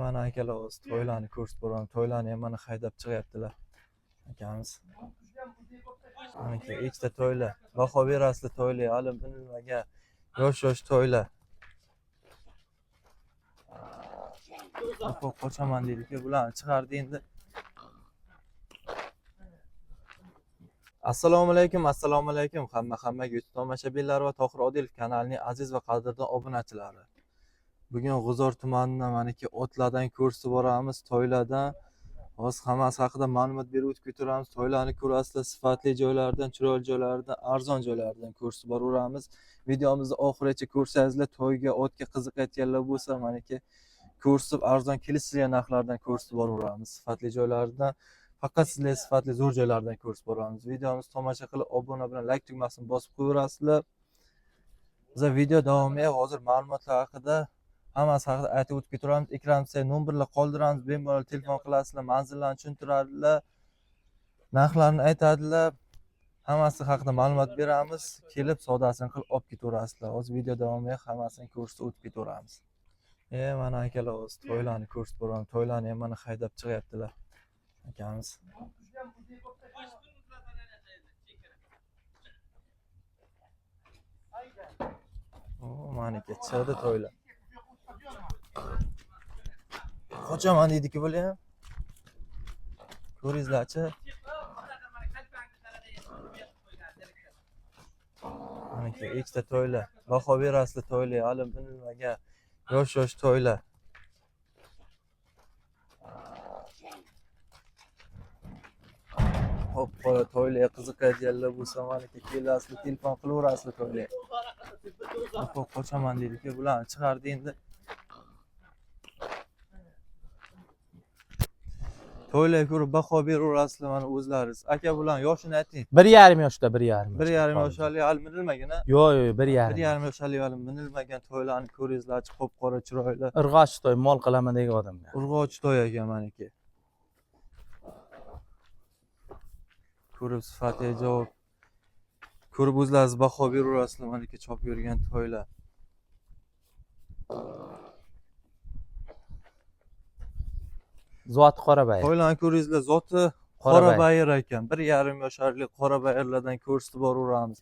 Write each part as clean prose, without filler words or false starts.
Mana akalar o'zi to'ylarni ko'rsatib boraman. To'ylarni ham mana haydab chiqyaptilar akamiz. Maniki ikkita to'ylar. Baho berasizlar to'ylar, hali bilmagan yosh to'ylar. Qochaman deydi-ku, bularni chiqardi endi. Assalomu alaykum hammaga YouTube tomoshabinlari va Tohir Odilov kanalining aziz va qadrdon obunachilari. Bugun G'uzor tumanidan maniki otlardan ko'rsatib boramiz, to'ylardan. Hozir hammasi haqida ma'lumot berib o'tib ketaveramiz. To'ylarni ko'rasizlar, sifatli joylardan, chiroyli joylardan, arzon joylardan ko'rsatib boraveramiz. Videomizni oxirigacha ko'rsangizlar, to'yga, otga qiziqayotganlar bo'lsa, maniki ko'rsatib arzon kelishgan narxlardan ko'rsatib boraveramiz. Sifatli joylardan, faqat sizlar sifatli zo'r joylardan ko'rsatib boramiz. Videomizni tomosha qilib, obuna bilan like tugmasini bosib qo'yaverasizlar. Biz video davomida hozir ma'lumotlar haqida hammasi haqida aytib o'tib ketaveramiz. Ekranda nomerlar qoldiramiz, bemalol telefon qilasizlar, manzillarni tushuntiradilar, narxlarni aytadilar. Hammasi haqida ma'lumot beramiz. Kelib savdosini qilib olib ketaverasizlar. Hozir video davomida hammasini ko'rsatib o'tib ketaveramiz. Mana akalar o'zi to'ylarni ko'rsatib boraman. To'ylarni ham mana haydab chiqyaptilar akamiz. Maniki chiqdi to'ylar. Qochaman deydi-ku bular ham. Ko'ringizlarchi. Maniki ikkita to'ylar. Baho berasizlar to'ylar, hali bilmagan yosh to'ylar. Qora to'ylar qiziqadiganlar bo'lsa, maniki kelasizlar, telefon qilaverasizlar to'ylar. Qochaman deydi-ku, bularni chiqardi endi. To'ylar ko'rib baho beraverasizlar mana o'zlaringiz. Aka bularning yoshini ayting. 1,5 yoshda, 1,5. 1,5 yoshli hali minilmagan a? Yo'q, 1,5. 1,5 yoshli hali minilmagan to'ylarni ko'ringizlarchi, qop-qora chiroyli. Irg'och to'y, mol qilaman degan odamga. Urg'och to'y ekan maniki. Ko'rib sifatli javob. Ko'rib o'zlaringiz baho beraverasizlar maniki chop yurgan to'ylar. Zoti Qorabayir. To'ylarni ko'ringizlar, zoti Qorabayir ekan. 1,5 yoshli Qorabayirlardan ko'rsatib boraveramiz.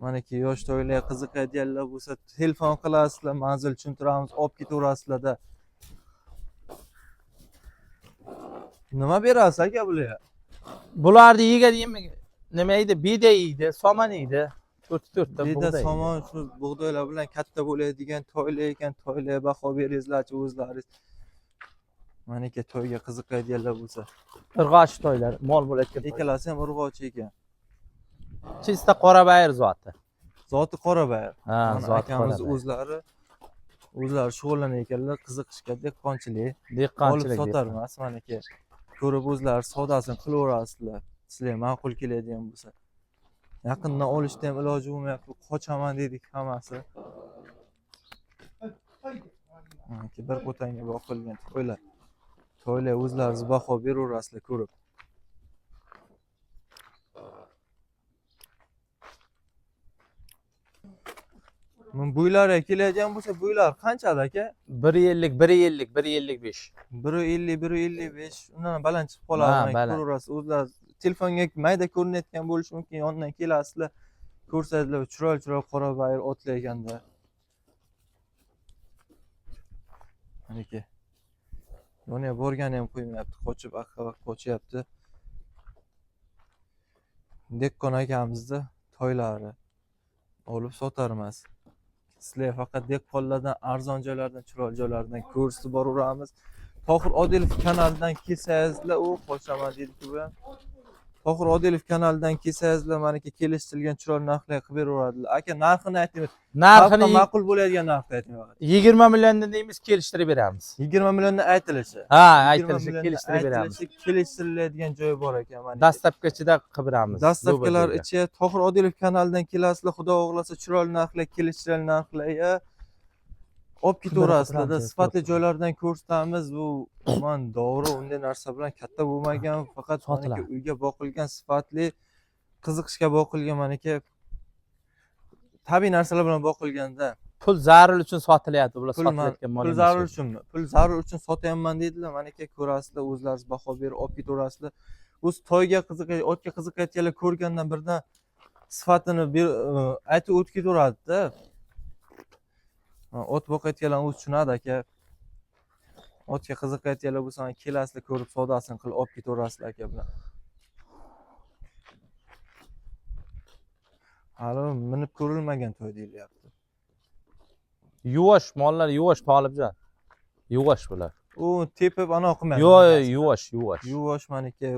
Maniki yosh to'ylar qiziqadiganlar bo'lsa, telefon qilasizlar, manzil tushuntiramiz, olib ketaverasizlarda. Nima berasiz aka bular? Bularni yegan nima yeydi? Bida yeydi, somon yeydi. 4 ta bida, somon, shu bug'doylar bilan katta bo'ladigan to'ylar ekan. To'ylar baho beringizlarchi o'zlaringiz. Maniki to'yga qiziqadiganlar bo'lsa. Irg'och to'ylar, mol bo'layotgan. Ikkalasi ham urg'och ekan. Chista Qorabayir zoti. Zoti Qorabayir. Ha, zoti akamiz o'zlari shug'ullanayotganlar, qiziqishga dehqonchilik. Dehqonchilik olib sotar emas, maniki. Ko'rib o'zlari savdosini qilaverasizlar. Sizlarga ma'qul keladigan bo'lsa. Yaqindan olishda ham iloji bo'lmayapti. Qochaman dedik hammasi. Maniki bir qo'tanga boqilgan to'ylar. To'ylar o'zlaringiz baho beraverasizlar ko'rib. Buylarga keladigan bo'lsa, buylar qanchada aka? 1,50, 1,55. 1,50, 1,55. Undan baland chiqib qoladi. Ko'raverasiz. O'zlar telefonga mayda ko'rinayotgan bo'lishi mumkin. Yondan kelasizlar, ko'rsatadilar. Chiroyli Qorabayir otlar ekanda. Maniki. Yoniga borgani ham qo'ymayapti, qochib qochyapti. Dekkon akamizni to'ylari olib sotar emas. Sizlar faqat dehqonlardan, arzon joylardan, chiroyli joylardan ko'rsatib boraveramiz. Tohir Odilov kanalidan kelsangizlar, u qochaman deydi-ku bu ham. Tohir Odilov kanalidan kelsangizlar, maniki kelishtirilgan chiroyli narxlar qilib beraveradilar. Aka narxini ayting. Narxini ma'qul bo'ladigan narxni ayting faqat. 20 milliondan deymiz, kelishtirib beramiz. 20 milliondan aytilishi. Ha, aytilishi, kelishtirib beramiz. Kelishtiriladigan joyi bor ekan mana. Dastlabkachida qilib beramiz. Dastlabkilar ichi Tohir Odilov kanalidan kelasizlar, xudo xohlasa chiroyli narxlar, kelishtirilgan narxlarga olib ketaverasizlar. Sifatli joylardan ko'rsatamiz. Bu men to'g'ri unday narsa bilan katta bo'lmagan, faqat maniki uyga boqilgan, sifatli qiziqishga boqilgan, maniki tabiiy narsalar bilan boqilganda pul zarur uchun sotilyapti bular pul sotilayotgan mol pul emas zarur bu. uchunmi? Pul zarur uchun sotyapman deydilar. Mana aka ko'rasizlar, o'zlaringiz baho berib olib ketaverasizlar. O'z to'yga qiziqayotgan, otga qiziqayotganlar ko'rgandan birdan sifatini aytib o'tib ketaveradi-da. Ot boqayotganlar o'zi tushunadi aka. Otga qiziqayotganlar bo'lsa, kelasizlar, ko'rib savdosini qilib olib ketaverasizlar aka bilan. Hali minib ko'rilmagan to'y deyilyapti. Yuvosh mollar, yuvosh Tolibjon. Yuvosh bular. U tepib ana qilmaydi. Yo'q, yuvosh, yuvosh. Yuvosh maniki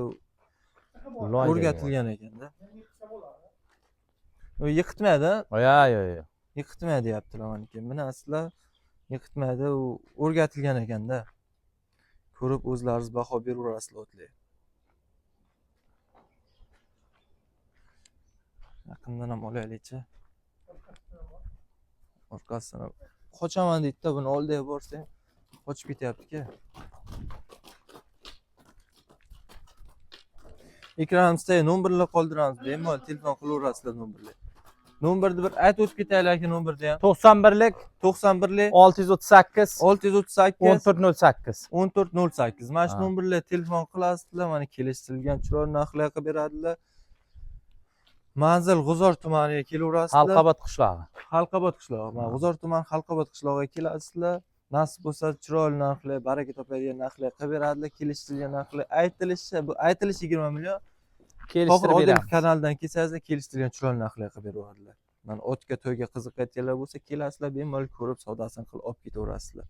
Loy o'rgatilgan ekanda. U yiqitmaydi. Yo'q. Yiqitmaydi deyaptilar maniki. Bilasizlar, yiqitmaydi, u o'rgatilgan ekanda. Ko'rib o'zlaringiz baho beraverasizlar o'tlar. Yaqindan ham olaylik-chi. Orqasidan qochaman deydi-da, buni oldiga borsang qochib ketyapti-ku. Ekranimizda nomerlar qoldiramiz, bemalol telefon qilaverasizlar nomerlar. Nomerni bir aytib o'tib ketaylik aka, nomerni ham. 91lik 91lik 638 638 1408. 1408. Mana shu Ha. nomerlarga telefon qilasizlar, mana kelishtirilgan chiroyli narxlar qilib beradilar. Manzil G'uzor tumaniga kelaverasizlar. Halqabod qishlog'i. Halqabod qishlog'i. Mana G'uzor tumani Halqabod qishlog'iga kelasizlar. Nasib bo'lsa chiroyli narxlar, baraka topadigan narxlar qilib beradilar, kelishtirilgan narxlar. Aytilishi, bu aytilish 20 million. Tohir Kelishtirib Odilov beramiz. kanalidan kelsangizlar, kelishtirilgan chiroyli narxlar qilib beradilar. Mana otga to'yga qiziqayotganlar bo'lsa, kelasizlar, bemalol ko'rib savdosini qilib olib ketaverasizlar.